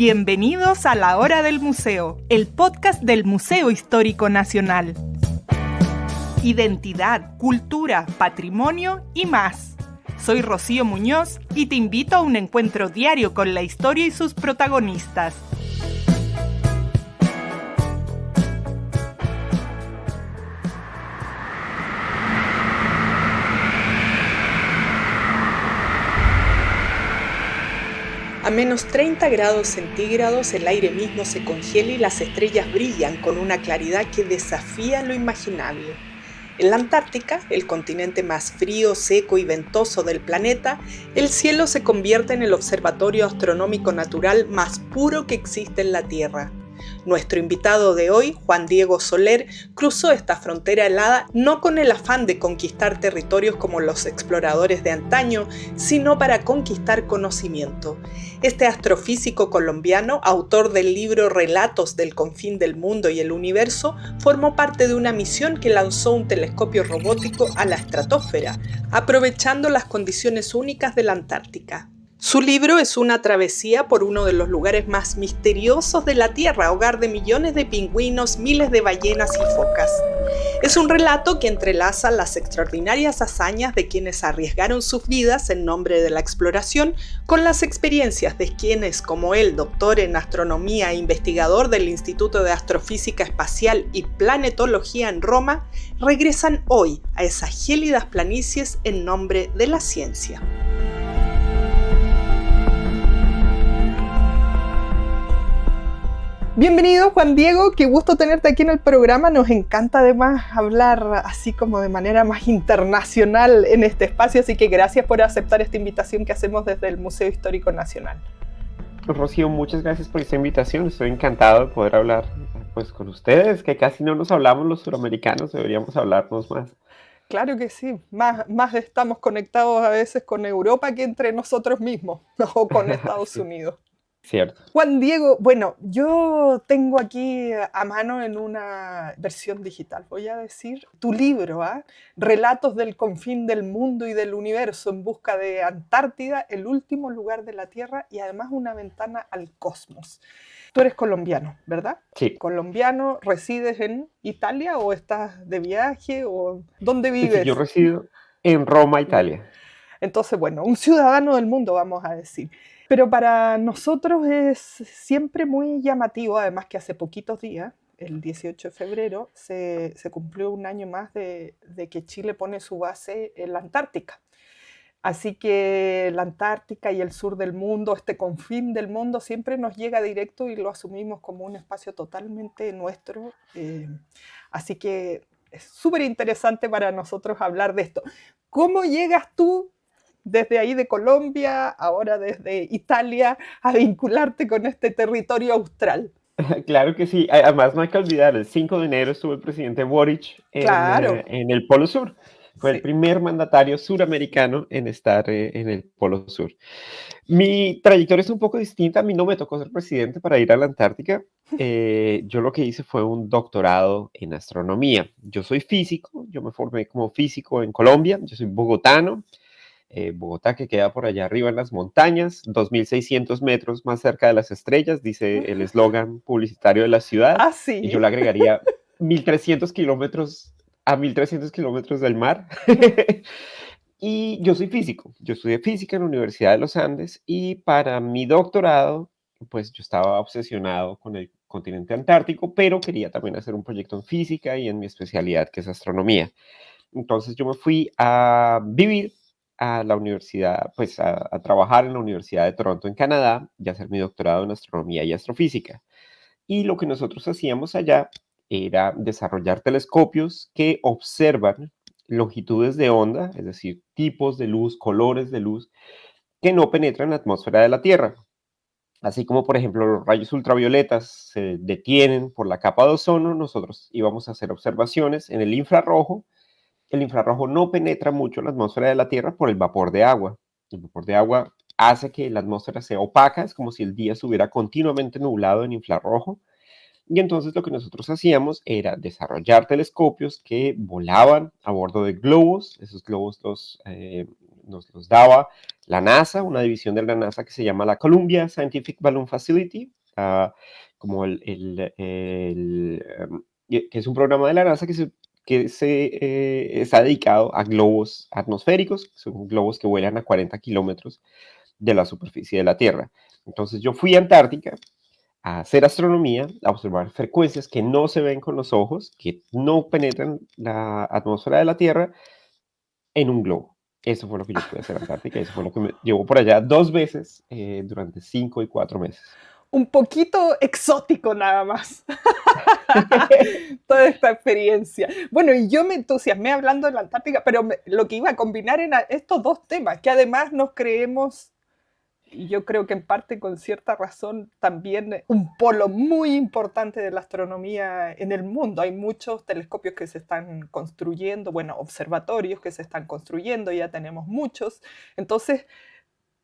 Bienvenidos a La Hora del Museo, el podcast del Museo Histórico Nacional. Identidad, cultura, patrimonio y más. Soy Rocío Muñoz y te invito a un encuentro diario con la historia y sus protagonistas. A menos 30 grados centígrados el aire mismo se congela y las estrellas brillan con una claridad que desafía lo imaginable. En la Antártica, el continente más frío, seco y ventoso del planeta, el cielo se convierte en el observatorio astronómico natural más puro que existe en la Tierra. Nuestro invitado de hoy, Juan Diego Soler, cruzó esta frontera helada no con el afán de conquistar territorios como los exploradores de antaño, sino para conquistar conocimiento. Este astrofísico colombiano, autor del libro Relatos del Confín del Mundo y el Universo, formó parte de una misión que lanzó un telescopio robótico a la estratosfera, aprovechando las condiciones únicas de la Antártica. Su libro es una travesía por uno de los lugares más misteriosos de la Tierra, hogar de millones de pingüinos, miles de ballenas y focas. Es un relato que entrelaza las extraordinarias hazañas de quienes arriesgaron sus vidas en nombre de la exploración con las experiencias de quienes, como él, doctor en astronomía e investigador del Instituto de Astrofísica Espacial y Planetología en Roma, regresan hoy a esas gélidas planicies en nombre de la ciencia. Bienvenido, Juan Diego, qué gusto tenerte aquí en el programa. Nos encanta además hablar así como de manera más internacional en este espacio, así que gracias por aceptar esta invitación que hacemos desde el Museo Histórico Nacional. Rocío, muchas gracias por esta invitación. Estoy encantado de poder hablar con ustedes, que casi no nos hablamos los suramericanos, deberíamos hablarnos más. Claro que sí, más estamos conectados a veces con Europa que entre nosotros mismos o con Estados Sí. Unidos. Cierto. Juan Diego, bueno, yo tengo aquí a mano en una versión digital, voy a decir, tu libro, Relatos del Confín del Mundo y del Universo en busca de Antártida, el último lugar de la Tierra y además una ventana al cosmos. Tú eres colombiano, ¿verdad? Sí. ¿Colombiano? ¿Resides en Italia o estás de viaje o dónde vives? Sí, yo resido en Roma, Italia. Entonces, bueno, un ciudadano del mundo, vamos a decir. Pero para nosotros es siempre muy llamativo, además que hace poquitos días, el 18 de febrero, se cumplió un año más de que Chile pone su base en la Antártica. Así que la Antártica y el sur del mundo, este confín del mundo, siempre nos llega directo y lo asumimos como un espacio totalmente nuestro. Así que es súper interesante para nosotros hablar de esto. ¿Cómo llegas tú desde ahí de Colombia, ahora desde Italia, a vincularte con este territorio austral? Claro que sí. Además, no hay que olvidar, el 5 de enero estuvo el presidente Boric en el Polo Sur. Fue el primer mandatario suramericano en estar en el Polo Sur. Mi trayectoria es un poco distinta. A mí no me tocó ser presidente para ir a la Antártica. Yo lo que hice fue un doctorado en astronomía. Yo soy físico, yo me formé como físico en Colombia. Yo soy bogotano. Bogotá, que queda por allá arriba en las montañas, 2.600 metros más cerca de las estrellas, dice el eslogan publicitario de la ciudad. ¿Ah, sí? Y yo le agregaría 1.300 kilómetros a 1.300 kilómetros del mar. Y yo soy físico, yo estudié física en la Universidad de los Andes y para mi doctorado, pues yo estaba obsesionado con el continente antártico, pero quería también hacer un proyecto en física y en mi especialidad, que es astronomía. Entonces yo me fui a vivir a la universidad, pues a trabajar en la Universidad de Toronto en Canadá y hacer mi doctorado en astronomía y astrofísica. Y lo que nosotros hacíamos allá era desarrollar telescopios que observan longitudes de onda, es decir, tipos de luz, colores de luz, que no penetran la atmósfera de la Tierra. Así como, por ejemplo, los rayos ultravioletas se detienen por la capa de ozono, nosotros íbamos a hacer observaciones en el infrarrojo. El infrarrojo no penetra mucho en la atmósfera de la Tierra por el vapor de agua. El vapor de agua hace que la atmósfera sea opaca, es como si el día estuviera continuamente nublado en infrarrojo. Y entonces lo que nosotros hacíamos era desarrollar telescopios que volaban a bordo de globos. Esos globos los nos los daba la NASA, una división de la NASA que se llama la Columbia Scientific Balloon Facility, como que es un programa de la NASA que está dedicado a globos atmosféricos, son globos que vuelan a 40 kilómetros de la superficie de la Tierra. Entonces yo fui a Antártica a hacer astronomía, a observar frecuencias que no se ven con los ojos, que no penetran la atmósfera de la Tierra, en un globo. Eso fue lo que yo pude hacer en Antártica, eso fue lo que me llevó por allá 2 veces durante 5 y 4 meses. Un poquito exótico nada más. Toda esta experiencia. Bueno, y yo me entusiasmé hablando de la Antártica, pero lo que iba a combinar eran estos dos temas, que además nos creemos, y yo creo que en parte con cierta razón, también un polo muy importante de la astronomía en el mundo. Hay muchos telescopios que se están construyendo, bueno, observatorios que se están construyendo, ya tenemos muchos. Entonces,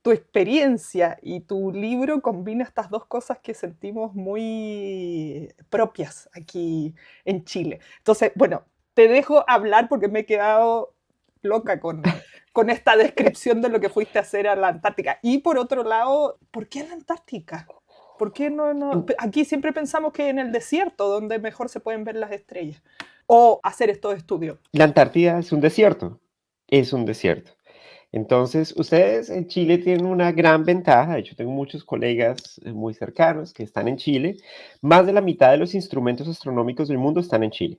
tu experiencia y tu libro combina estas dos cosas que sentimos muy propias aquí en Chile. Entonces, bueno, te dejo hablar porque me he quedado loca con esta descripción de lo que fuiste a hacer a la Antártica. Y por otro lado, ¿por qué a la Antártica? ¿Por qué no? Aquí siempre pensamos que en el desierto, donde mejor se pueden ver las estrellas, o hacer estos estudios. La Antártida es un desierto, es un desierto. Entonces, ustedes en Chile tienen una gran ventaja. De hecho, tengo muchos colegas muy cercanos que están en Chile. Más de la mitad de los instrumentos astronómicos del mundo están en Chile,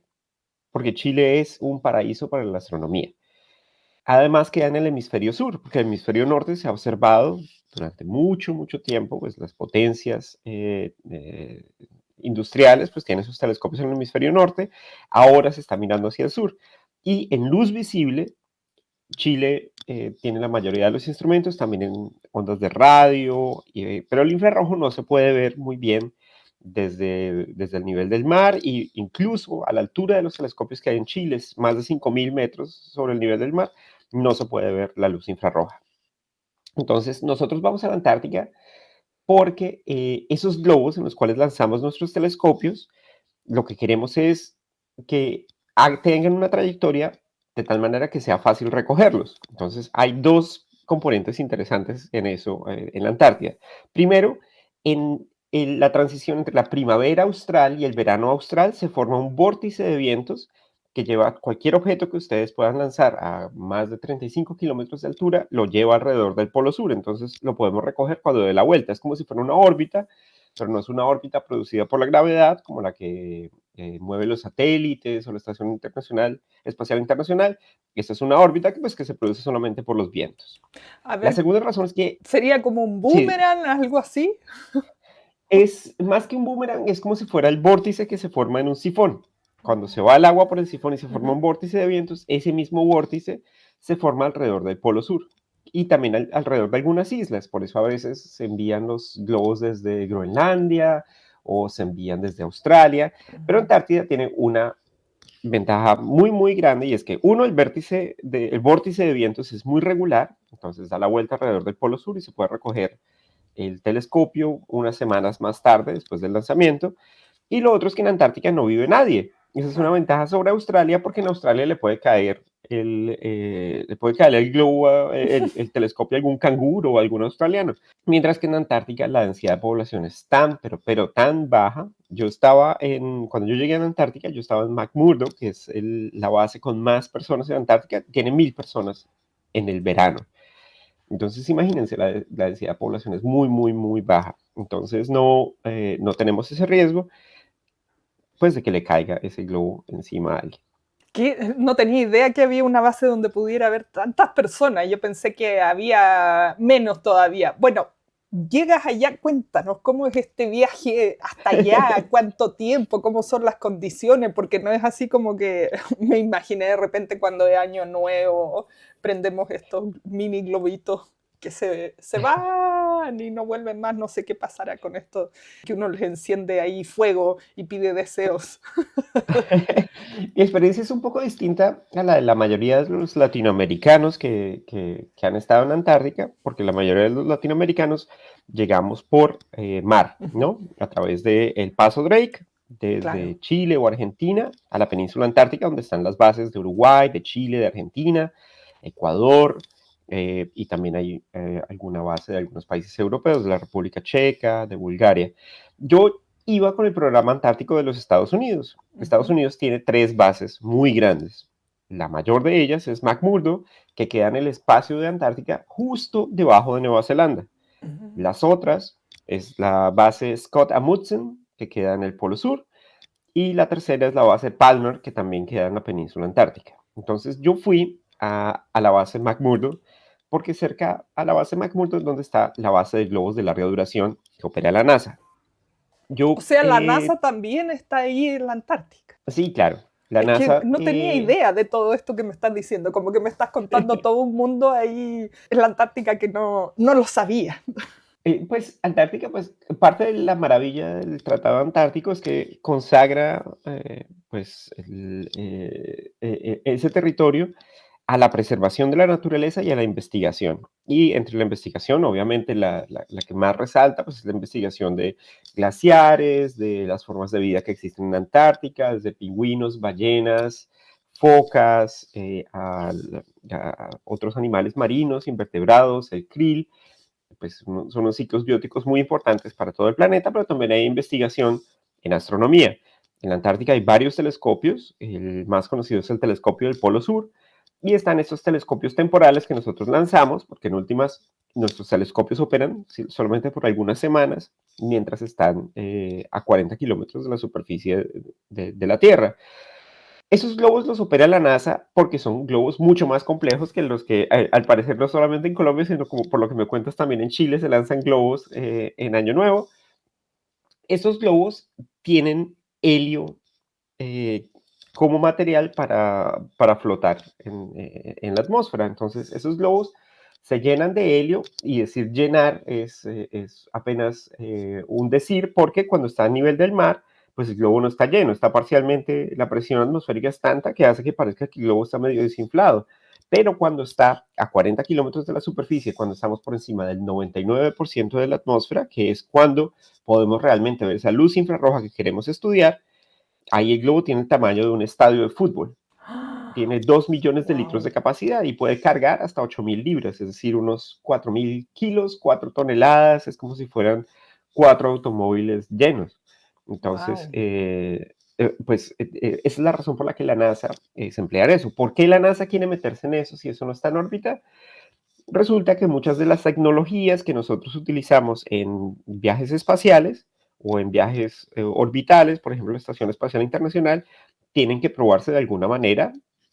porque Chile es un paraíso para la astronomía. Además, queda en el hemisferio sur, porque el hemisferio norte se ha observado durante mucho, mucho tiempo, pues las potencias industriales pues tienen sus telescopios en el hemisferio norte. Ahora se está mirando hacia el sur. Y en luz visible, Chile tiene la mayoría de los instrumentos, también en ondas de radio, pero el infrarrojo no se puede ver muy bien desde el nivel del mar, e incluso a la altura de los telescopios que hay en Chile, más de 5.000 metros sobre el nivel del mar, no se puede ver la luz infrarroja. Entonces, nosotros vamos a la Antártica porque esos globos en los cuales lanzamos nuestros telescopios, lo que queremos es que tengan una trayectoria de tal manera que sea fácil recogerlos. Entonces, hay dos componentes interesantes en eso, en la Antártida. Primero, en la transición entre la primavera austral y el verano austral se forma un vórtice de vientos que lleva cualquier objeto que ustedes puedan lanzar a más de 35 kilómetros de altura, lo lleva alrededor del polo sur. Entonces, lo podemos recoger cuando dé la vuelta. Es como si fuera una órbita, pero no es una órbita producida por la gravedad, como la que mueve los satélites o la Estación Espacial Internacional. Esta es una órbita que se produce solamente por los vientos. A ver, la segunda razón es que... ¿sería como un boomerang, sí, algo así? Es más que un boomerang, es como si fuera el vórtice que se forma en un sifón. Cuando se va el agua por el sifón y se forma un vórtice de vientos, ese mismo vórtice se forma alrededor del polo sur y también alrededor de algunas islas. Por eso a veces se envían los globos desde Groenlandia o se envían desde Australia. Pero Antártida tiene una ventaja muy, muy grande, y es que, uno, el vórtice de vientos es muy regular, entonces da la vuelta alrededor del polo sur y se puede recoger el telescopio unas semanas más tarde, después del lanzamiento. Y lo otro es que en Antártica no vive nadie. Esa es una ventaja sobre Australia, porque en Australia le puede caer el globo, el telescopio a algún canguro o a algún australiano. Mientras que en Antártica la densidad de población es tan, pero tan baja. Cuando yo llegué a Antártica, yo estaba en McMurdo, que es la base con más personas en Antártica. Tiene 1.000 personas en el verano. Entonces, imagínense, la densidad de población es muy, muy, muy baja. Entonces, no tenemos ese riesgo, pues, de que le caiga ese globo encima a alguien. No tenía idea que había una base donde pudiera haber tantas personas. Yo pensé que había menos todavía. Bueno, llegas allá, cuéntanos cómo es este viaje hasta allá, cuánto tiempo, cómo son las condiciones, porque no es así como que me imaginé de repente cuando es año nuevo, prendemos estos mini globitos que se van y no vuelven más. No sé qué pasará con esto, que uno les enciende ahí fuego y pide deseos. Mi experiencia es un poco distinta a la de la mayoría de los latinoamericanos que han estado en Antártica, porque la mayoría de los latinoamericanos llegamos por mar, ¿no? A través del Paso Drake, desde Chile o Argentina a la península antártica, donde están las bases de Uruguay, de Chile, de Argentina, Ecuador, y también hay alguna base de algunos países europeos, de la República Checa, de Bulgaria. Yo iba con el programa antártico de los Estados Unidos. Estados Unidos tiene 3 bases muy grandes. La mayor de ellas es McMurdo, que queda en el espacio de Antártica justo debajo de Nueva Zelanda. Las otras es la base Scott Amundsen, que queda en el Polo Sur, y la tercera es la base Palmer, que también queda en la península antártica. Entonces yo fui a la base McMurdo, porque cerca a la base McMurdo es donde está la base de globos de larga duración que opera la NASA. O sea, la NASA también está ahí en la Antártica. Sí, claro. La Es NASA, que no tenía idea de todo esto que me estás diciendo, como que me estás contando todo un mundo ahí en la Antártica que no lo sabía. Pues Antártica, pues parte de la maravilla del Tratado Antártico es que consagra pues ese territorio a la preservación de la naturaleza y a la investigación. Y entre la investigación, obviamente, la que más resalta pues, es la investigación de glaciares, de las formas de vida que existen en Antártica, desde pingüinos, ballenas, focas, a otros animales marinos, invertebrados, el krill. Pues son unos ciclos bióticos muy importantes para todo el planeta, pero también hay investigación en astronomía. En la Antártica hay varios telescopios, el más conocido es el telescopio del Polo Sur, y están estos telescopios temporales que nosotros lanzamos, porque en últimas nuestros telescopios operan solamente por algunas semanas, mientras están a 40 kilómetros de la superficie de la Tierra. Esos globos los opera la NASA porque son globos mucho más complejos que los que, al parecer, no solamente en Colombia, sino como por lo que me cuentas también en Chile, se lanzan globos en Año Nuevo. Esos globos tienen helio como material para flotar en la atmósfera. Entonces, esos globos se llenan de helio, y decir llenar es apenas un decir, porque cuando está a nivel del mar, pues el globo no está lleno, está parcialmente, la presión atmosférica es tanta que hace que parezca que el globo está medio desinflado. Pero cuando está a 40 kilómetros de la superficie, cuando estamos por encima del 99% de la atmósfera, que es cuando podemos realmente ver esa luz infrarroja que queremos estudiar, ahí el globo tiene el tamaño de un estadio de fútbol. Tiene 2 millones de litros de capacidad y puede cargar hasta 8.000 libras, es decir, unos 4.000 kilos, 4 toneladas, es como si fueran 4 automóviles llenos. Entonces, pues esa es la razón por la que la NASA es emplear eso. ¿Por qué la NASA quiere meterse en eso si eso no está en órbita? Resulta que muchas de las tecnologías que nosotros utilizamos en viajes espaciales o en viajes orbitales, por ejemplo, la Estación Espacial Internacional, tienen que probarse de alguna manera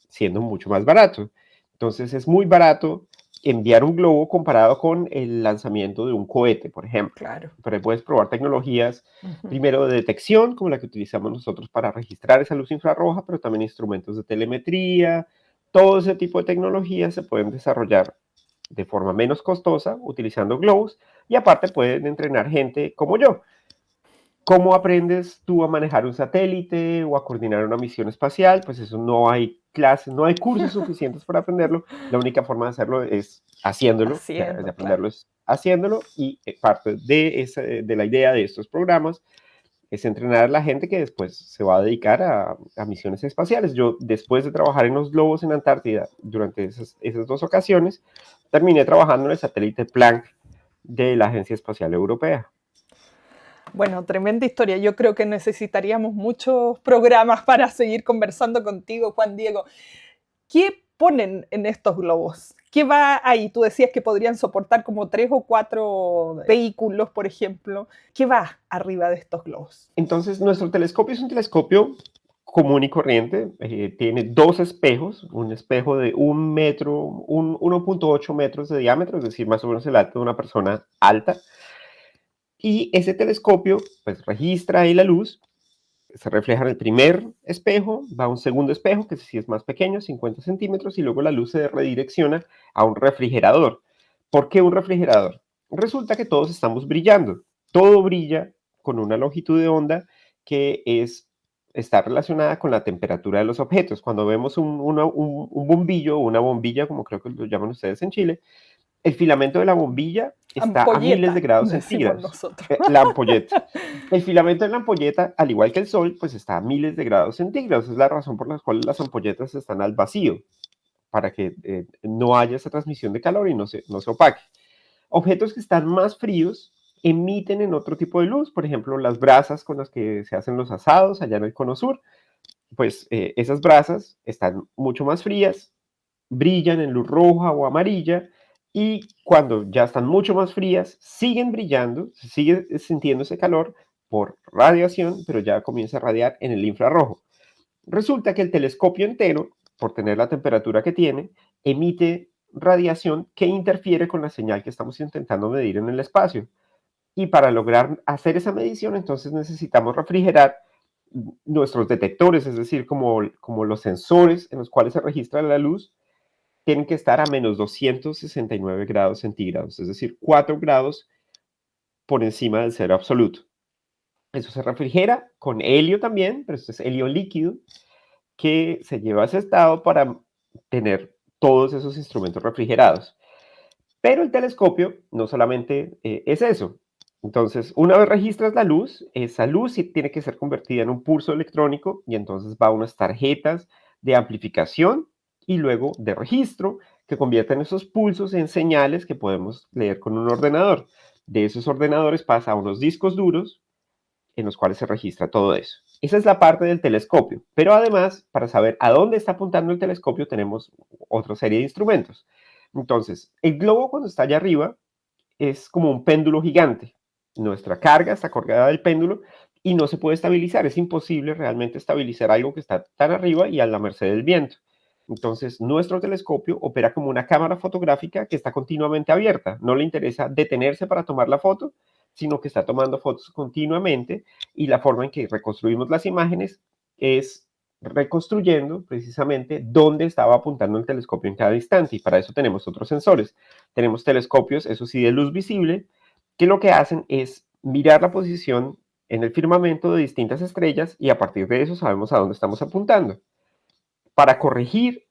siendo mucho más barato. Entonces es muy barato enviar un globo comparado con el lanzamiento de un cohete, por ejemplo. Claro. Pero puedes probar tecnologías, primero de detección, como la que utilizamos nosotros para registrar esa luz infrarroja, pero también instrumentos de telemetría. Todo ese tipo de tecnologías se pueden desarrollar de forma menos costosa utilizando globos, y aparte pueden entrenar gente como yo. ¿Cómo aprendes tú a manejar un satélite o a coordinar una misión espacial? Pues eso no hay clases, no hay cursos suficientes para aprenderlo. La única forma de hacerlo es haciéndolo, de aprenderlo es haciéndolo, y parte de la idea de estos programas es entrenar a la gente que después se va a dedicar a misiones espaciales. Yo, después de trabajar en los globos en Antártida durante esas 2 ocasiones, terminé trabajando en el satélite Planck de la Agencia Espacial Europea. Bueno, tremenda historia. Yo creo que necesitaríamos muchos programas para seguir conversando contigo, Juan Diego. ¿Qué ponen en estos globos? ¿Qué va ahí? Tú decías que podrían soportar como 3 o 4 vehículos, por ejemplo. ¿Qué va arriba de estos globos? Entonces, nuestro telescopio es un telescopio común y corriente. Tiene 2 espejos, un espejo de 1 metro, 1.8 metros de diámetro, es decir, más o menos el alto de una persona alta. Y ese telescopio pues registra ahí la luz, se refleja en el primer espejo, va a un segundo espejo que sí es más pequeño, 50 centímetros, y luego la luz se redirecciona a un refrigerador. ¿Por qué un refrigerador? Resulta que todos estamos brillando, todo brilla con una longitud de onda que está relacionada con la temperatura de los objetos. Cuando vemos un bombillo o una bombilla, como creo que lo llaman ustedes en Chile, el filamento de la bombilla está a miles de grados centígrados. La ampolleta. El filamento de la ampolleta, al igual que el Sol, pues está a miles de grados centígrados. Es la razón por la cual las ampolletas están al vacío. para que no haya esa transmisión de calor y no se opaque. Objetos que están más fríos emiten en otro tipo de luz, por ejemplo, las brasas con las que se hacen los asados allá en el cono sur, pues esas brasas están mucho más frías, brillan en luz roja o amarilla, y cuando ya están mucho más frías, siguen brillando, sigue sintiendo ese calor por radiación, pero ya comienza a radiar en el infrarrojo. Resulta que el telescopio entero, por tener la temperatura que tiene, emite radiación que interfiere con la señal que estamos intentando medir en el espacio. Y para lograr hacer esa medición, entonces necesitamos refrigerar nuestros detectores, es decir, como los sensores en los cuales se registra la luz, tienen que estar a menos 269 grados centígrados, es decir, 4 grados por encima del cero absoluto. Eso se refrigera con helio también, pero esto es helio líquido, que se lleva a ese estado para tener todos esos instrumentos refrigerados. Pero el telescopio no solamente es eso. Entonces, una vez registras la luz, esa luz sí tiene que ser convertida en un pulso electrónico y entonces va a unas tarjetas de amplificación y luego de registro que convierten esos pulsos en señales que podemos leer con un ordenador. De esos ordenadores pasa a unos discos duros en los cuales se registra todo eso. Esa es la parte del telescopio, pero además, para saber a dónde está apuntando el telescopio, tenemos otra serie de instrumentos. Entonces, el globo cuando está allá arriba es como un péndulo gigante. Nuestra carga está colgada del péndulo y no se puede estabilizar. Es imposible realmente estabilizar algo que está tan arriba y a la merced del viento. Entonces, nuestro telescopio opera como una cámara fotográfica que está continuamente abierta. No le interesa detenerse para tomar la foto, sino que está tomando fotos continuamente, y la forma en que reconstruimos las imágenes es reconstruyendo precisamente dónde estaba apuntando el telescopio en cada instante, y para eso tenemos otros sensores. Tenemos telescopios, eso sí, de luz visible, que lo que hacen es mirar la posición en el firmamento de distintas estrellas y a partir de eso sabemos a dónde estamos apuntando. Para corregir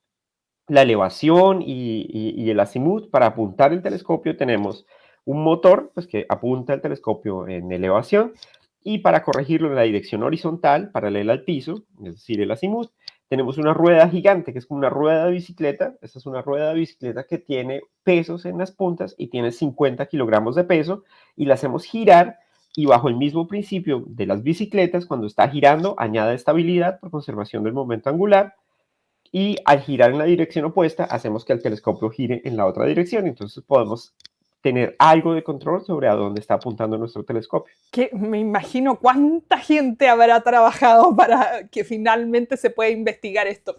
la elevación y el azimut, para apuntar el telescopio tenemos un motor pues, que apunta el telescopio en elevación, y para corregirlo en la dirección horizontal, paralela al piso, es decir, el azimut, tenemos una rueda gigante que es como una rueda de bicicleta. Esta es una rueda de bicicleta que tiene pesos en las puntas y tiene 50 kilogramos de peso, y la hacemos girar, y bajo el mismo principio de las bicicletas, cuando está girando, añade estabilidad por conservación del momento angular, y al girar en la dirección opuesta hacemos que el telescopio gire en la otra dirección. Entonces podemos tener algo de control sobre a dónde está apuntando nuestro telescopio. Que me imagino cuánta gente habrá trabajado para que finalmente se pueda investigar esto.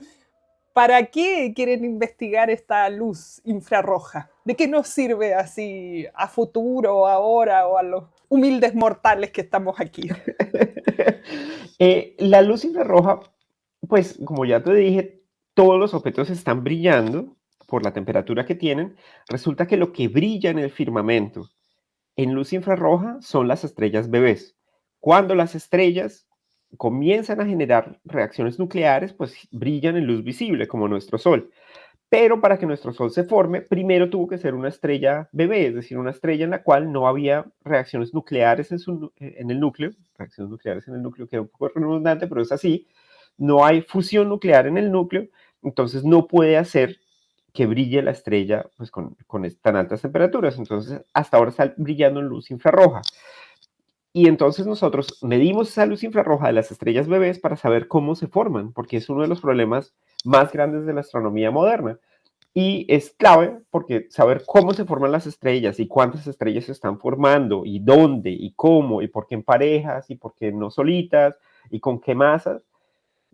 ¿Para qué quieren investigar esta luz infrarroja? ¿De qué nos sirve así a futuro, ahora o a los humildes mortales que estamos aquí? La luz infrarroja, pues como ya te dije, todos los objetos están brillando por la temperatura que tienen. Resulta que lo que brilla en el firmamento en luz infrarroja son las estrellas bebés. Cuando las estrellas comienzan a generar reacciones nucleares, pues brillan en luz visible, como nuestro Sol. Pero para que nuestro Sol se forme, primero tuvo que ser una estrella bebé, es decir, una estrella en la cual no había reacciones nucleares en el núcleo. Reacciones nucleares en el núcleo queda un poco redundante, pero es así. No hay fusión nuclear en el núcleo, entonces no puede hacer que brille la estrella pues, con tan altas temperaturas. Entonces, hasta ahora está brillando en luz infrarroja. Y entonces nosotros medimos esa luz infrarroja de las estrellas bebés para saber cómo se forman, porque es uno de los problemas más grandes de la astronomía moderna. Y es clave porque saber cómo se forman las estrellas y cuántas estrellas se están formando y dónde y cómo y por qué en parejas y por qué no solitas y con qué masas,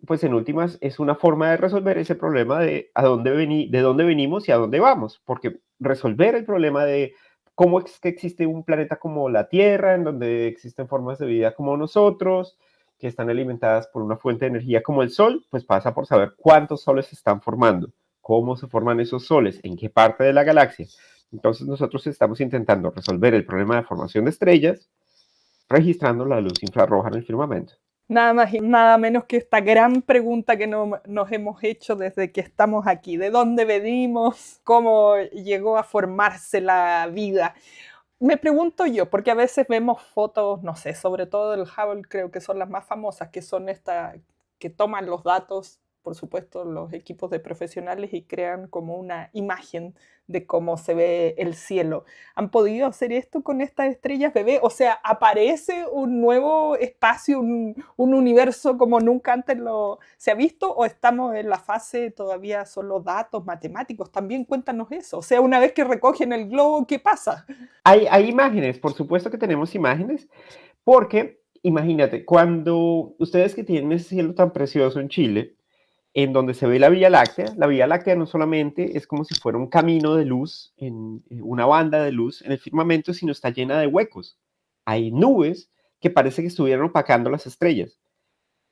pues en últimas es una forma de resolver ese problema de de dónde venimos y a dónde vamos, porque resolver el problema de cómo es que existe un planeta como la Tierra, en donde existen formas de vida como nosotros, que están alimentadas por una fuente de energía como el Sol, pues pasa por saber cuántos soles se están formando, cómo se forman esos soles, en qué parte de la galaxia. Entonces nosotros estamos intentando resolver el problema de formación de estrellas, registrando la luz infrarroja en el firmamento. Nada más y nada menos que esta gran pregunta que nos hemos hecho desde que estamos aquí. ¿De dónde venimos? ¿Cómo llegó a formarse la vida? Me pregunto yo, porque a veces vemos fotos, sobre todo del Hubble, creo que son las más famosas, que son estas que toman los datos por supuesto, los equipos de profesionales y crean como una imagen de cómo se ve el cielo. ¿Han podido hacer esto con estas estrellas bebé? O sea, ¿aparece un nuevo espacio, un universo como nunca antes se ha visto? ¿O estamos en la fase todavía solo datos matemáticos? También cuéntanos eso. O sea, una vez que recogen el globo, ¿qué pasa? Hay imágenes, por supuesto que tenemos imágenes, porque imagínate, cuando ustedes que tienen ese cielo tan precioso en Chile, en donde se ve la Vía Láctea no solamente es como si fuera un camino de luz, en una banda de luz en el firmamento, sino está llena de huecos. Hay nubes que parece que estuvieran opacando las estrellas.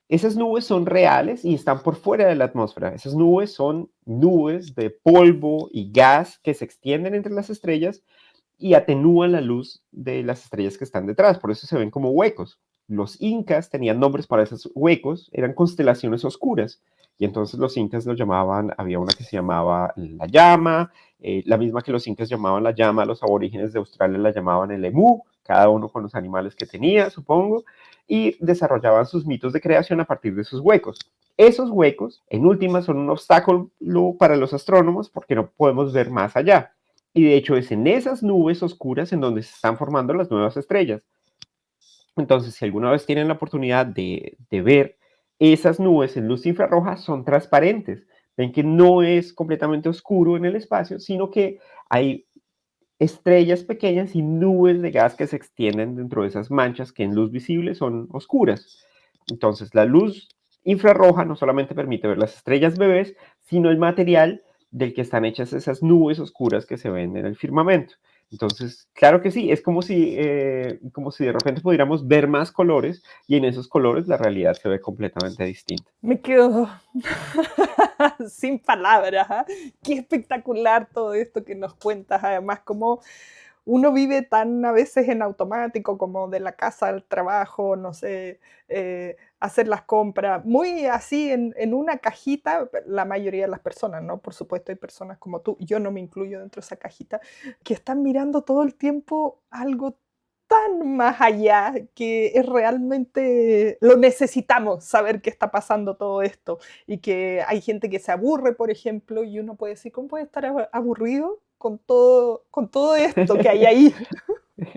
Esas nubes son reales y están por fuera de la atmósfera. Esas nubes son nubes de polvo y gas que se extienden entre las estrellas y atenúan la luz de las estrellas que están detrás. Por eso se ven como huecos. Los incas tenían nombres para esos huecos, eran constelaciones oscuras. Y entonces los incas los llamaban, había una que se llamaba la llama, la misma que los incas llamaban la llama, los aborígenes de Australia la llamaban el emú, cada uno con los animales que tenía, supongo, y desarrollaban sus mitos de creación a partir de esos huecos. Esos huecos, en última, son un obstáculo para los astrónomos porque no podemos ver más allá. Y de hecho es en esas nubes oscuras en donde se están formando las nuevas estrellas. Entonces, si alguna vez tienen la oportunidad de ver esas nubes en luz infrarroja, son transparentes. Ven que no es completamente oscuro en el espacio, sino que hay estrellas pequeñas y nubes de gas que se extienden dentro de esas manchas que en luz visible son oscuras. Entonces, la luz infrarroja no solamente permite ver las estrellas bebés, sino el material del que están hechas esas nubes oscuras que se ven en el firmamento. Entonces, claro que sí, es como si de repente pudiéramos ver más colores y en esos colores la realidad se ve completamente distinta. Me quedo sin palabras. ¿Ah? Qué espectacular todo esto que nos cuentas. Además, como uno vive tan a veces en automático, como de la casa al trabajo, no sé, hacer las compras, muy así en una cajita, la mayoría de las personas, ¿no? Por supuesto hay personas como tú, yo no me incluyo dentro de esa cajita, que están mirando todo el tiempo algo tan más allá que es realmente lo necesitamos saber qué está pasando todo esto y que hay gente que se aburre, por ejemplo, y uno puede decir, ¿cómo puede estar aburrido con todo esto que hay ahí?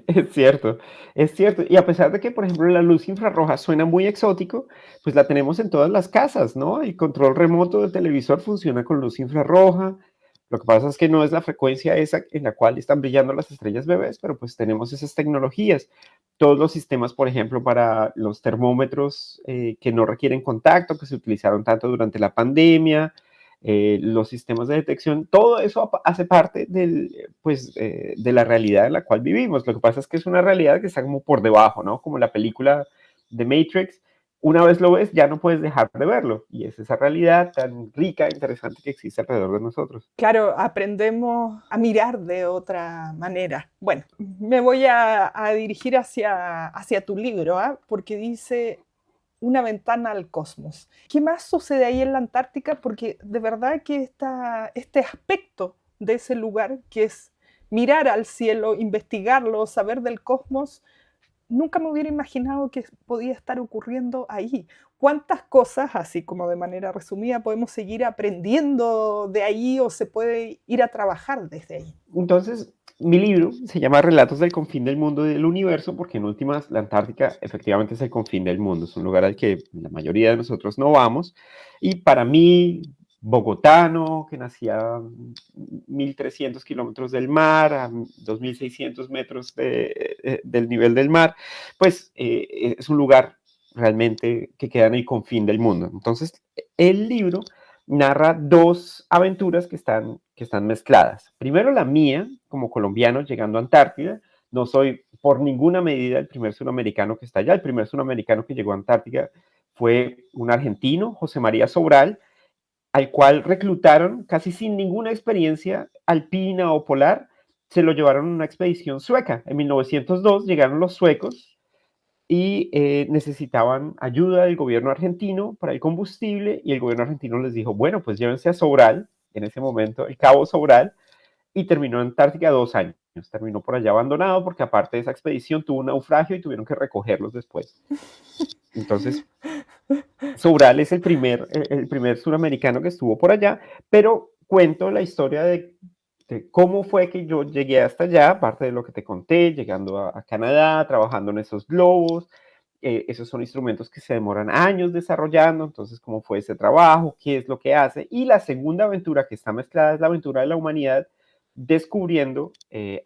Es cierto, es cierto. Y a pesar de que, por ejemplo, la luz infrarroja suena muy exótico, pues la tenemos en todas las casas, ¿no? El control remoto del televisor funciona con luz infrarroja. Lo que pasa es que no es la frecuencia esa en la cual están brillando las estrellas bebés, pero pues tenemos esas tecnologías. Todos los sistemas, por ejemplo, para los termómetros que no requieren contacto, que se utilizaron tanto durante la pandemia, los sistemas de detección, todo eso hace parte de la realidad en la cual vivimos. Lo que pasa es que es una realidad que está como por debajo, ¿no? Como la película de Matrix. Una vez lo ves, ya no puedes dejar de verlo. Y es esa realidad tan rica e interesante que existe alrededor de nosotros. Claro, aprendemos a mirar de otra manera. Bueno, me voy a dirigir hacia tu libro, ¿eh? Porque dice una ventana al cosmos. ¿Qué más sucede ahí en la Antártica? Porque de verdad que este aspecto de ese lugar, que es mirar al cielo, investigarlo, saber del cosmos, nunca me hubiera imaginado que podía estar ocurriendo ahí. ¿Cuántas cosas, así como de manera resumida, podemos seguir aprendiendo de ahí o se puede ir a trabajar desde ahí? Entonces, mi libro se llama Relatos del confín del mundo y del universo, porque en últimas la Antártica efectivamente es el confín del mundo, es un lugar al que la mayoría de nosotros no vamos. Y para mí, bogotano, que nací a 1.300 kilómetros del mar, a 2.600 metros del nivel del mar, pues es un lugar realmente que queda en el confín del mundo. Entonces, el libro narra dos aventuras que están mezcladas. Primero la mía, como colombiano llegando a Antártida. No soy por ninguna medida el primer sudamericano que está allá. El primer sudamericano que llegó a Antártida fue un argentino, José María Sobral, al cual reclutaron casi sin ninguna experiencia alpina o polar. Se lo llevaron a una expedición sueca. En 1902 llegaron los suecos y necesitaban ayuda del gobierno argentino para el combustible y el gobierno argentino les dijo, bueno, pues llévense a Sobral, en ese momento el cabo Sobral, y terminó en Antártica 2 años. Terminó por allá abandonado porque aparte de esa expedición tuvo un naufragio y tuvieron que recogerlos después. Entonces, Sobral es el primer suramericano que estuvo por allá, pero cuento la historia de cómo fue que yo llegué hasta allá, aparte de lo que te conté, llegando a Canadá, trabajando en esos globos. Esos son instrumentos que se demoran años desarrollando, entonces cómo fue ese trabajo, qué es lo que hace. Y la segunda aventura que está mezclada es la aventura de la humanidad descubriendo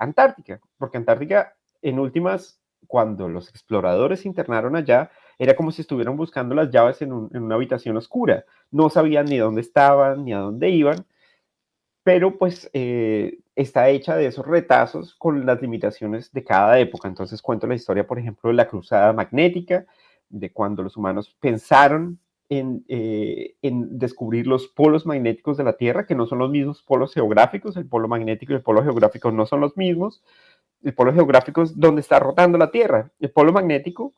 Antártica, porque Antártica, en últimas, cuando los exploradores se internaron allá, era como si estuvieran buscando las llaves en una habitación oscura. No sabían ni dónde estaban, ni a dónde iban, pero pues está hecha de esos retazos con las limitaciones de cada época. Entonces cuento la historia, por ejemplo, de la cruzada magnética, de cuando los humanos pensaron en descubrir los polos magnéticos de la Tierra, que no son los mismos polos geográficos, el polo magnético y el polo geográfico no son los mismos. El polo geográfico es donde está rotando la Tierra. El polo magnético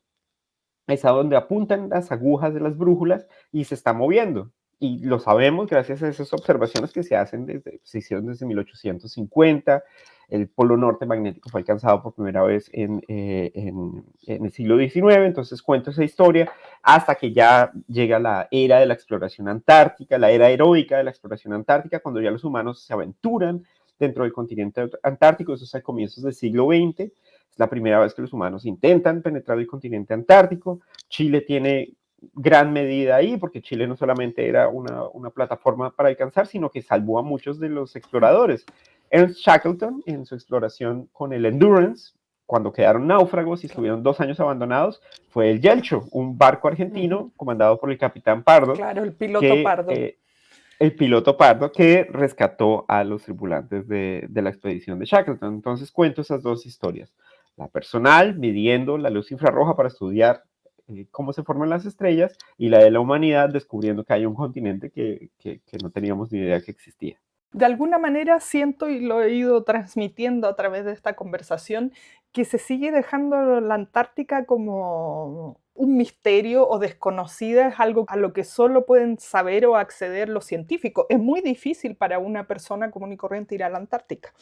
es a donde apuntan las agujas de las brújulas y se está moviendo. Y lo sabemos gracias a esas observaciones que se hicieron desde 1850. El polo norte magnético fue alcanzado por primera vez en el siglo XIX, entonces cuento esa historia hasta que ya llega la era de la exploración antártica, la era heroica de la exploración antártica, cuando ya los humanos se aventuran dentro del continente antártico, eso es a comienzos del siglo XX. Es la primera vez que los humanos intentan penetrar el continente antártico. Chile tiene gran medida ahí, porque Chile no solamente era una plataforma para alcanzar, sino que salvó a muchos de los exploradores. Ernst Shackleton, en su exploración con el Endurance, cuando quedaron náufragos y estuvieron 2 años abandonados, fue el Yelcho, un barco argentino comandado por el capitán Pardo, Claro, el piloto que Pardo. el piloto Pardo que rescató a los tripulantes de la expedición de Shackleton. Entonces cuento esas dos historias. La personal, midiendo la luz infrarroja para estudiar cómo se forman las estrellas, y la de la humanidad, descubriendo que hay un continente que no teníamos ni idea que existía. De alguna manera siento, y lo he ido transmitiendo a través de esta conversación, que se sigue dejando la Antártica como un misterio o desconocida, es algo a lo que solo pueden saber o acceder los científicos. Es muy difícil para una persona común y corriente ir a la Antártica.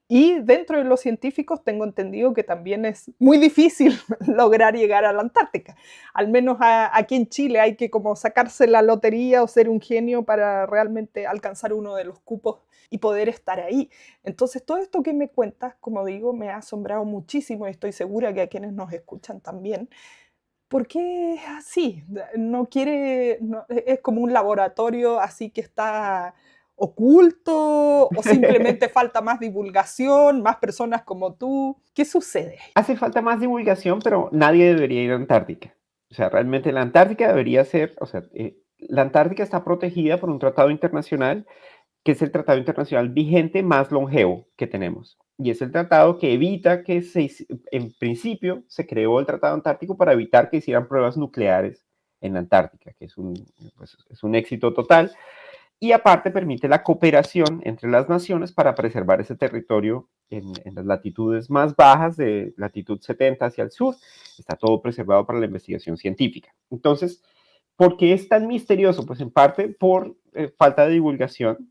Y dentro de los científicos tengo entendido que también es muy difícil lograr llegar a la Antártica. Al menos aquí en Chile hay que como sacarse la lotería o ser un genio para realmente alcanzar uno de los cupos y poder estar ahí. Entonces, todo esto que me cuentas, como digo, me ha asombrado muchísimo y estoy segura que a quienes nos escuchan también. Porque es así, no quiere, es como un laboratorio así que está oculto o simplemente falta más divulgación, más personas como tú. ¿Qué sucede? Hace falta más divulgación, pero nadie debería ir a Antártica. O sea, realmente la Antártica debería ser, o sea, la Antártica está protegida por un tratado internacional que es el tratado internacional vigente más longevo que tenemos. Y es el tratado que evita que en principio se creó el Tratado Antártico para evitar que hicieran pruebas nucleares en la Antártica, que pues, es un éxito total. Y aparte permite la cooperación entre las naciones para preservar ese territorio en las latitudes más bajas, de latitud 70 hacia el sur. Está todo preservado para la investigación científica. Entonces, ¿por qué es tan misterioso? Pues en parte por falta de divulgación,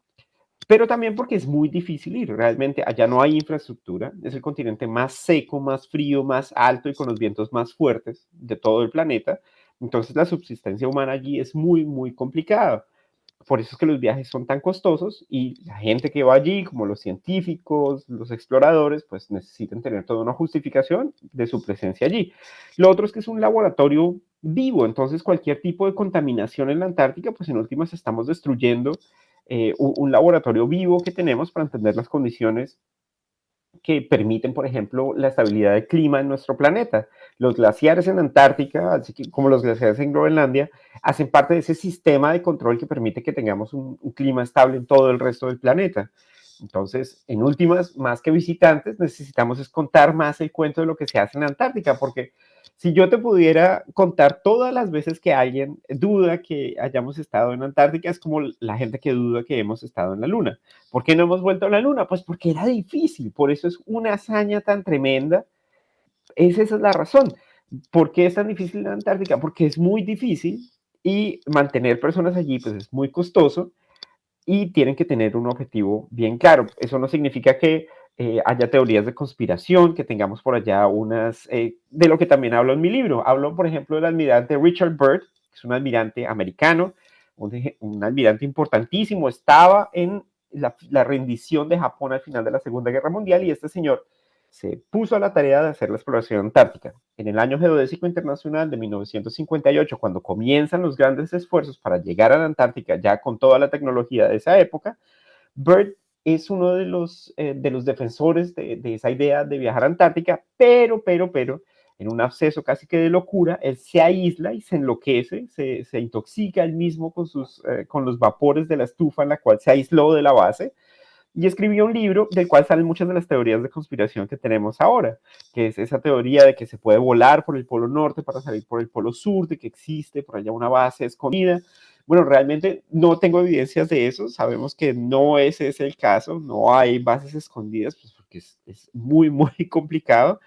pero también porque es muy difícil ir. Realmente allá no hay infraestructura. Es el continente más seco, más frío, más alto y con los vientos más fuertes de todo el planeta. Entonces la subsistencia humana allí es muy, muy complicada. Por eso es que los viajes son tan costosos y la gente que va allí, como los científicos, los exploradores, pues necesitan tener toda una justificación de su presencia allí. Lo otro es que es un laboratorio vivo, entonces cualquier tipo de contaminación en la Antártica, pues en últimas estamos destruyendo un laboratorio vivo que tenemos para entender las condiciones que permiten, por ejemplo, la estabilidad del clima en nuestro planeta. Los glaciares en Antártica, así como los glaciares en Groenlandia, hacen parte de ese sistema de control que permite que tengamos un clima estable en todo el resto del planeta. Entonces, en últimas, más que visitantes, necesitamos es contar más el cuento de lo que se hace en la Antártica, porque si yo te pudiera contar todas las veces que alguien duda que hayamos estado en Antártica, es como la gente que duda que hemos estado en la Luna. ¿Por qué no hemos vuelto a la Luna? Pues porque era difícil, por eso es una hazaña tan tremenda. Esa es la razón. ¿Por qué es tan difícil la Antártica? Porque es muy difícil y mantener personas allí pues es muy costoso y tienen que tener un objetivo bien claro. Eso no significa que haya teorías de conspiración, que tengamos por allá de lo que también hablo en mi libro. Hablo, por ejemplo, del almirante Richard Byrd, es un almirante americano, un almirante importantísimo, estaba en la rendición de Japón al final de la Segunda Guerra Mundial, y este señor se puso a la tarea de hacer la exploración antártica. En el año geodésico internacional de 1958, cuando comienzan los grandes esfuerzos para llegar a la Antártica, ya con toda la tecnología de esa época, Byrd es uno de los defensores de esa idea de viajar a Antártica, pero, en un absceso casi que de locura, él se aísla y se enloquece, se intoxica él mismo con los vapores de la estufa en la cual se aisló de la base, y escribió un libro del cual salen muchas de las teorías de conspiración que tenemos ahora, que es esa teoría de que se puede volar por el polo norte para salir por el polo sur, de que existe por allá una base escondida. Bueno, realmente no tengo evidencias de eso, sabemos que no ese es el caso, no hay bases escondidas, pues porque es muy, muy complicado.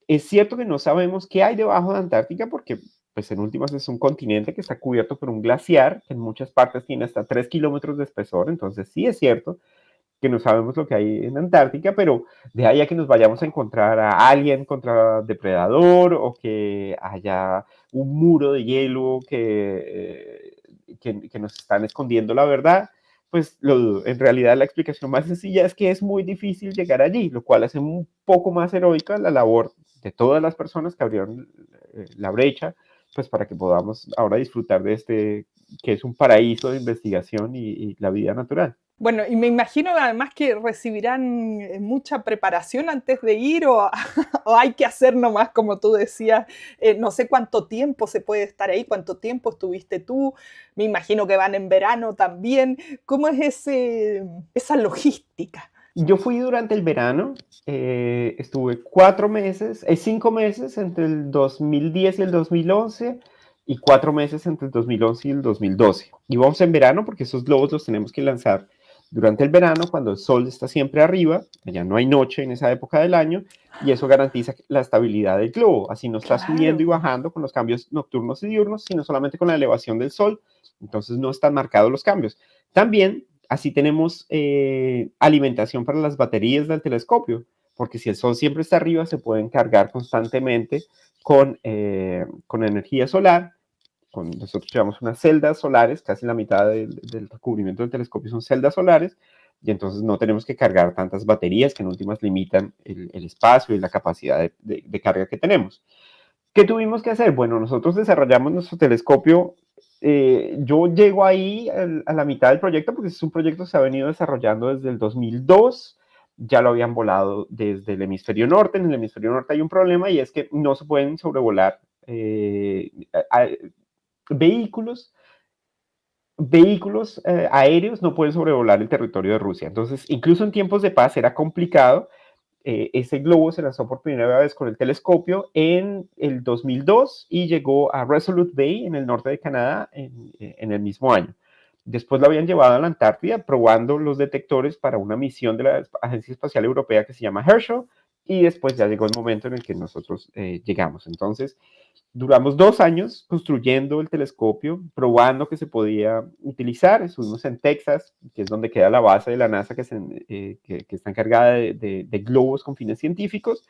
Es cierto que no sabemos qué hay debajo de Antártica porque, pues en últimas, es un continente que está cubierto por un glaciar, que en muchas partes tiene hasta 3 kilómetros de espesor, entonces sí es cierto que no sabemos lo que hay en Antártica, pero de ahí a que nos vayamos a encontrar a alguien contra depredador o que haya un muro de hielo que nos están escondiendo la verdad, pues lo dudo. En realidad la explicación más sencilla es que es muy difícil llegar allí, lo cual hace un poco más heroica la labor de todas las personas que abrieron la brecha, pues para que podamos ahora disfrutar de este, que es un paraíso de investigación y la vida natural. Bueno, y me imagino además que recibirán mucha preparación antes de ir o, o hay que hacer nomás, como tú decías, no sé cuánto tiempo se puede estar ahí, cuánto tiempo estuviste tú, me imagino que van en verano también. ¿Cómo es esa logística? Yo fui durante el verano, estuve 4 meses, 5 meses entre el 2010 y el 2011 y 4 meses entre el 2011 y el 2012. Íbamos en verano porque esos globos los tenemos que lanzar durante el verano cuando el sol está siempre arriba, ya no hay noche en esa época del año, y eso garantiza la estabilidad del globo. Así no está subiendo y Claro. bajando con los cambios nocturnos y diurnos, sino solamente con la elevación del sol. Entonces no están marcados los cambios. También así tenemos alimentación para las baterías del telescopio, porque si el sol siempre está arriba, se pueden cargar constantemente con energía solar. Nosotros llevamos unas celdas solares, casi la mitad del recubrimiento del telescopio son celdas solares, y entonces no tenemos que cargar tantas baterías que en últimas limitan el espacio y la capacidad de carga que tenemos. ¿Qué tuvimos que hacer? Bueno, nosotros desarrollamos nuestro telescopio. Yo llego ahí a la mitad del proyecto porque es un proyecto que se ha venido desarrollando desde el 2002. Ya lo habían volado desde el hemisferio norte. En el hemisferio norte hay un problema y es que no se pueden sobrevolar vehículos aéreos no pueden sobrevolar el territorio de Rusia. Entonces, incluso en tiempos de paz era complicado. Ese globo se lanzó por primera vez con el telescopio en el 2002 y llegó a Resolute Bay en el norte de Canadá en el mismo año. Después lo habían llevado a la Antártida probando los detectores para una misión de la Agencia Espacial Europea que se llama Herschel, y después ya llegó el momento en el que nosotros llegamos. Entonces, duramos 2 años construyendo el telescopio, probando que se podía utilizar. Estuvimos en Texas, que es donde queda la base de la NASA que está encargada de globos con fines científicos.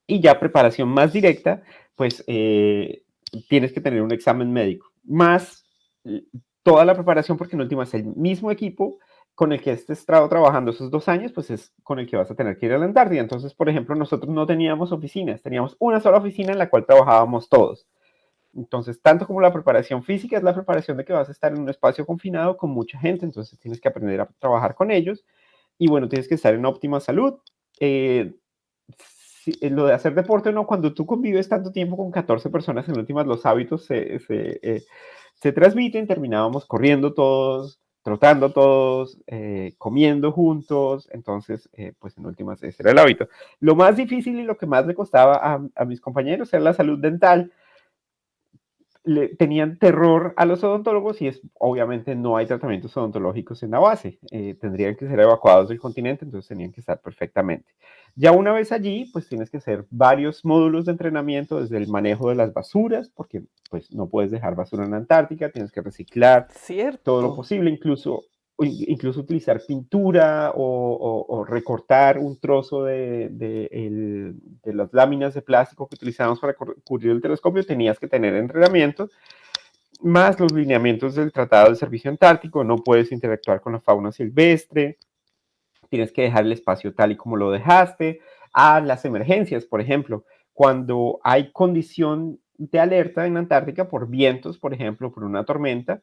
Y ya preparación más directa, pues tienes que tener un examen médico, más toda la preparación, porque en última es el mismo equipo con el que has estado trabajando esos 2 años, pues es con el que vas a tener que ir a la Antártida. Entonces, por ejemplo, nosotros no teníamos oficinas, teníamos una sola oficina en la cual trabajábamos todos. Entonces, tanto como la preparación física es la preparación de que vas a estar en un espacio confinado con mucha gente, entonces tienes que aprender a trabajar con ellos y bueno, tienes que estar en óptima salud. Lo de hacer deporte, no, cuando tú convives tanto tiempo con 14 personas, en últimas los hábitos se transmiten, terminábamos corriendo todos, trotando todos, comiendo juntos, entonces, pues en últimas ese era el hábito. Lo más difícil y lo que más le costaba a mis compañeros era la salud dental. Tenían terror a los odontólogos y obviamente no hay tratamientos odontológicos en la base. Tendrían que ser evacuados del continente, entonces tenían que estar perfectamente. Ya una vez allí, pues tienes que hacer varios módulos de entrenamiento, desde el manejo de las basuras, porque pues no puedes dejar basura en la Antártica, tienes que reciclar todo lo Cierto. posible, incluso incluso utilizar pintura o recortar un trozo de las láminas de plástico que utilizábamos para cubrir el telescopio, tenías que tener entrenamiento, más los lineamientos del Tratado del Servicio Antártico, no puedes interactuar con la fauna silvestre, tienes que dejar el espacio tal y como lo dejaste, a las emergencias, por ejemplo, cuando hay condición de alerta en Antártica por vientos, por ejemplo, por una tormenta,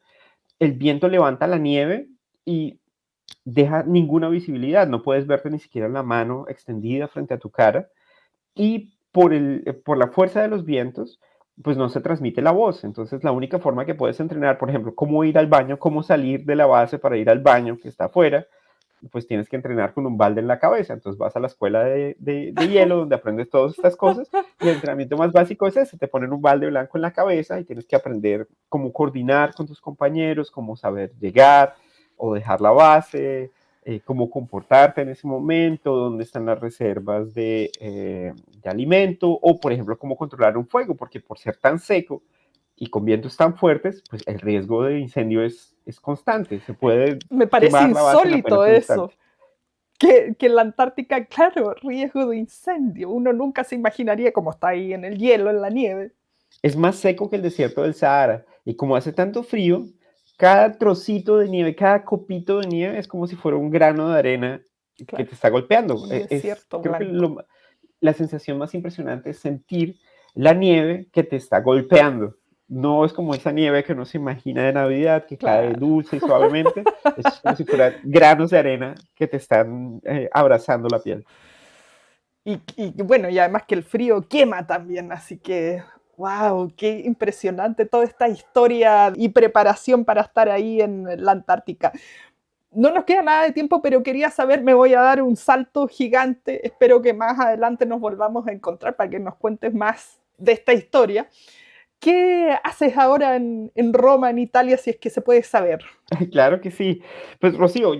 el viento levanta la nieve y deja ninguna visibilidad, no puedes verte ni siquiera la mano extendida frente a tu cara, y por la fuerza de los vientos, pues no se transmite la voz. Entonces la única forma que puedes entrenar, por ejemplo, cómo ir al baño, cómo salir de la base para ir al baño que está afuera, pues tienes que entrenar con un balde en la cabeza. Entonces vas a la escuela de hielo donde aprendes todas estas cosas, y el entrenamiento más básico es ese: te ponen un balde blanco en la cabeza y tienes que aprender cómo coordinar con tus compañeros, cómo saber llegar o dejar la base, cómo comportarte en ese momento, dónde están las reservas de alimento, o por ejemplo cómo controlar un fuego, porque por ser tan seco y con vientos tan fuertes, pues el riesgo de incendio es constante, se puede Me parece quemar la base en insólito apenas un eso, instante. que en la Antártica, claro, riesgo de incendio. Uno nunca se imaginaría cómo está ahí en el hielo, en la nieve. Es más seco que el desierto del Sahara, y como hace tanto frío, cada trocito de nieve, cada copito de nieve es como si fuera un grano de arena que Claro, te está golpeando. un desierto Creo que blanco. la sensación más impresionante es sentir la nieve que te está golpeando. No es como esa nieve que uno se imagina de Navidad, que cae Claro. dulce y suavemente. Es como si fueran granos de arena que te están abrazando la piel. Y bueno, y además que el frío quema también, así que, wow, qué impresionante toda esta historia y preparación para estar ahí en la Antártica. No nos queda nada de tiempo, pero quería saber, me voy a dar un salto gigante, espero que más adelante nos volvamos a encontrar para que nos cuentes más de esta historia. ¿Qué haces ahora en Roma, en Italia, si es que se puede saber? Claro que sí. Pues Rocío,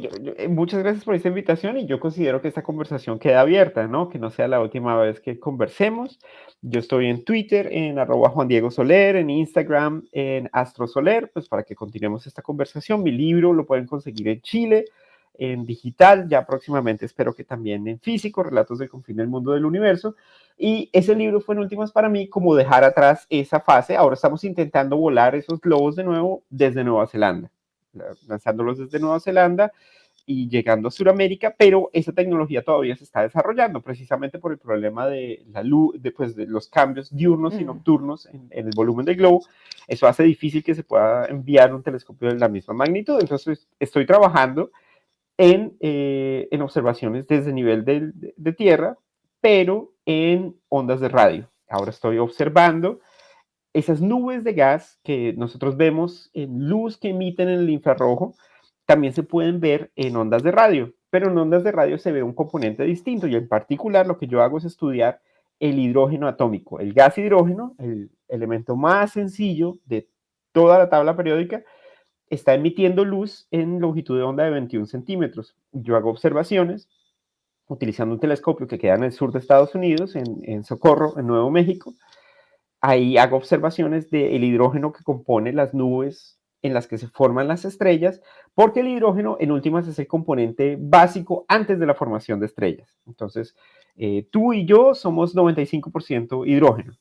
muchas gracias por esta invitación, y yo considero que esta conversación queda abierta, ¿no? Que no sea la última vez que conversemos. Yo estoy en Twitter, en @JuanDiegoSoler, en Instagram, en AstroSoler, pues para que continuemos esta conversación. Mi libro lo pueden conseguir en Chile, en digital, ya próximamente espero que también en físico, Relatos del Confín del Mundo del Universo. Y ese libro fue en últimas para mí como dejar atrás esa fase. Ahora estamos intentando volar esos globos de nuevo desde Nueva Zelanda, lanzándolos desde Nueva Zelanda y llegando a Sudamérica, pero esa tecnología todavía se está desarrollando precisamente por el problema de la luz, de los cambios diurnos y nocturnos en el volumen del globo. Eso hace difícil que se pueda enviar un telescopio de la misma magnitud. Entonces estoy trabajando en observaciones desde nivel de tierra, pero en ondas de radio. Ahora estoy observando esas nubes de gas que nosotros vemos en luz que emiten en el infrarrojo, también se pueden ver en ondas de radio, pero en ondas de radio se ve un componente distinto, y en particular lo que yo hago es estudiar el hidrógeno atómico. El gas hidrógeno, el elemento más sencillo de toda la tabla periódica, está emitiendo luz en longitud de onda de 21 centímetros. Yo hago observaciones utilizando un telescopio que queda en el sur de Estados Unidos, en Socorro, en Nuevo México. Ahí hago observaciones del hidrógeno que compone las nubes en las que se forman las estrellas, porque el hidrógeno en últimas es el componente básico antes de la formación de estrellas. Entonces, tú y yo somos 95% hidrógeno.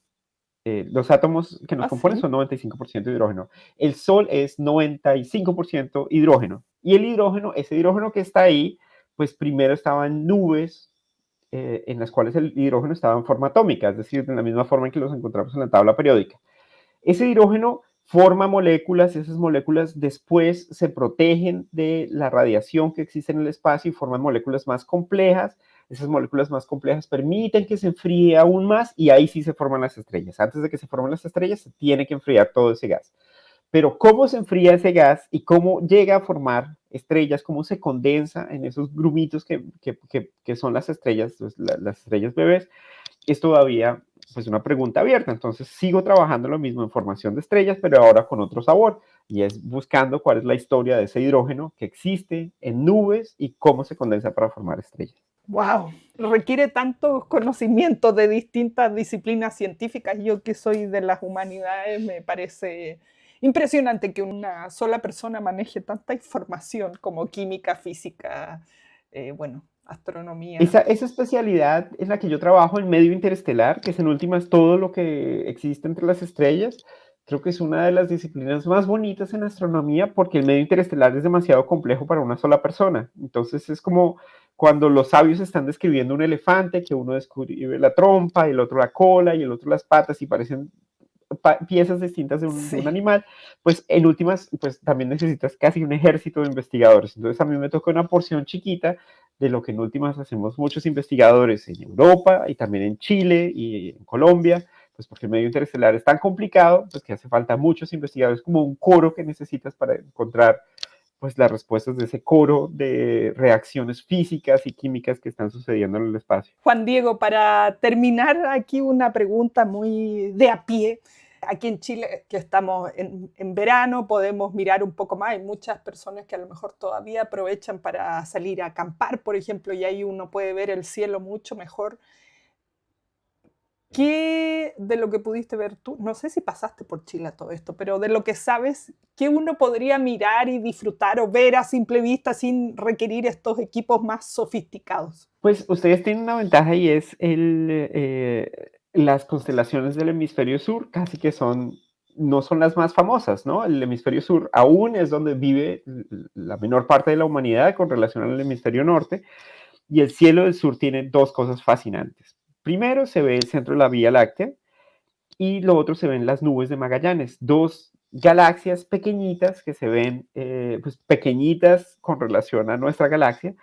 Los átomos que nos ¿Ah, componen sí? son 95% hidrógeno. El Sol es 95% hidrógeno. Y el hidrógeno, ese hidrógeno que está ahí, pues primero estaba en nubes en las cuales el hidrógeno estaba en forma atómica, es decir, de la misma forma en que los encontramos en la tabla periódica. Ese hidrógeno forma moléculas, esas moléculas después se protegen de la radiación que existe en el espacio y forman moléculas más complejas. Esas moléculas más complejas permiten que se enfríe aún más, y ahí sí se forman las estrellas. Antes de que se formen las estrellas, se tiene que enfriar todo ese gas. Pero cómo se enfría ese gas y cómo llega a formar estrellas, cómo se condensa en esos grumitos que son las estrellas, las estrellas bebés, es todavía pues una pregunta abierta. Entonces sigo trabajando lo mismo en formación de estrellas, pero ahora con otro sabor, y es buscando cuál es la historia de ese hidrógeno que existe en nubes y cómo se condensa para formar estrellas. Wow, requiere tantos conocimientos de distintas disciplinas científicas. Yo que soy de las humanidades me parece impresionante que una sola persona maneje tanta información como química, física, astronomía. Esa especialidad en la que yo trabajo, en medio interestelar, que es en últimas todo lo que existe entre las estrellas, creo que es una de las disciplinas más bonitas en astronomía porque el medio interestelar es demasiado complejo para una sola persona. Entonces es como cuando los sabios están describiendo un elefante, que uno describe la trompa, el otro la cola y el otro las patas y parecen piezas distintas de un animal, pues en últimas, pues también necesitas casi un ejército de investigadores. Entonces a mí me tocó una porción chiquita de lo que en últimas hacemos muchos investigadores en Europa y también en Chile y en Colombia, pues porque el medio interestelar es tan complicado, pues que hace falta muchos investigadores, como un coro que necesitas para encontrar pues las respuestas de ese coro de reacciones físicas y químicas que están sucediendo en el espacio. Juan Diego, para terminar aquí una pregunta muy de a pie. Aquí en Chile, que estamos en verano, podemos mirar un poco más. Hay muchas personas que a lo mejor todavía aprovechan para salir a acampar, por ejemplo, y ahí uno puede ver el cielo mucho mejor. ¿Qué de lo que pudiste ver tú? No sé si pasaste por Chile a todo esto, pero de lo que sabes, ¿qué uno podría mirar y disfrutar o ver a simple vista sin requerir estos equipos más sofisticados? Pues ustedes tienen una ventaja y es las constelaciones del hemisferio sur, casi que no son las más famosas, ¿no? El hemisferio sur aún es donde vive la menor parte de la humanidad con relación al hemisferio norte, y el cielo del sur tiene dos cosas fascinantes. Primero se ve el centro de la Vía Láctea y lo otro se ven las nubes de Magallanes, dos galaxias pequeñitas que se ven pues pequeñitas con relación a nuestra galaxia,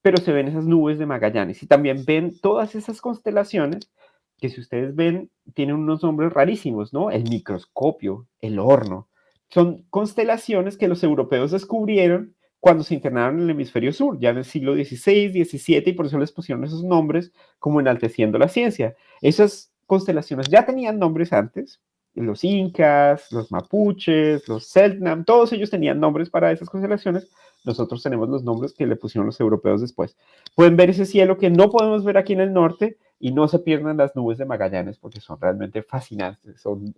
pero se ven esas nubes de Magallanes y también ven todas esas constelaciones que si ustedes ven tienen unos nombres rarísimos, ¿no? El microscopio, el horno. Son constelaciones que los europeos descubrieron cuando se internaron en el hemisferio sur, ya en el siglo XVI, XVII, y por eso les pusieron esos nombres como enalteciendo la ciencia. Esas constelaciones ya tenían nombres antes, los incas, los mapuches, los selknam, todos ellos tenían nombres para esas constelaciones. Nosotros tenemos los nombres que le pusieron los europeos después. Pueden ver ese cielo que no podemos ver aquí en el norte y no se pierdan las nubes de Magallanes porque son realmente fascinantes. Son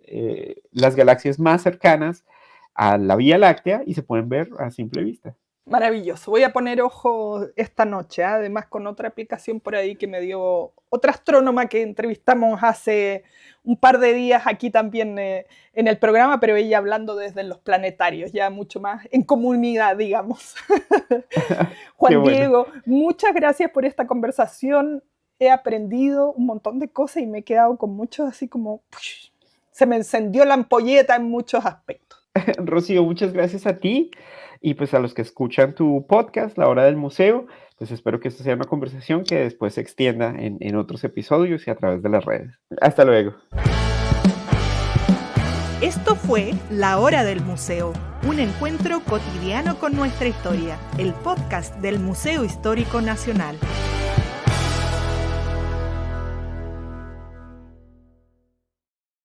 las galaxias más cercanas a la Vía Láctea y se pueden ver a simple vista. Maravilloso. Voy a poner ojo esta noche, además con otra aplicación por ahí que me dio otra astrónoma que entrevistamos hace un par de días aquí también en el programa, pero ella hablando desde los planetarios, ya mucho más en comunidad, digamos. Juan Diego, muchas gracias por esta conversación. He aprendido un montón de cosas y me he quedado con muchos así como... Se me encendió la ampolleta en muchos aspectos. Rocío, muchas gracias a ti y pues a los que escuchan tu podcast, La Hora del Museo, pues espero que esta sea una conversación que después se extienda en otros episodios y a través de las redes. Hasta luego. Esto fue La Hora del Museo, un encuentro cotidiano con nuestra historia, el podcast del Museo Histórico Nacional.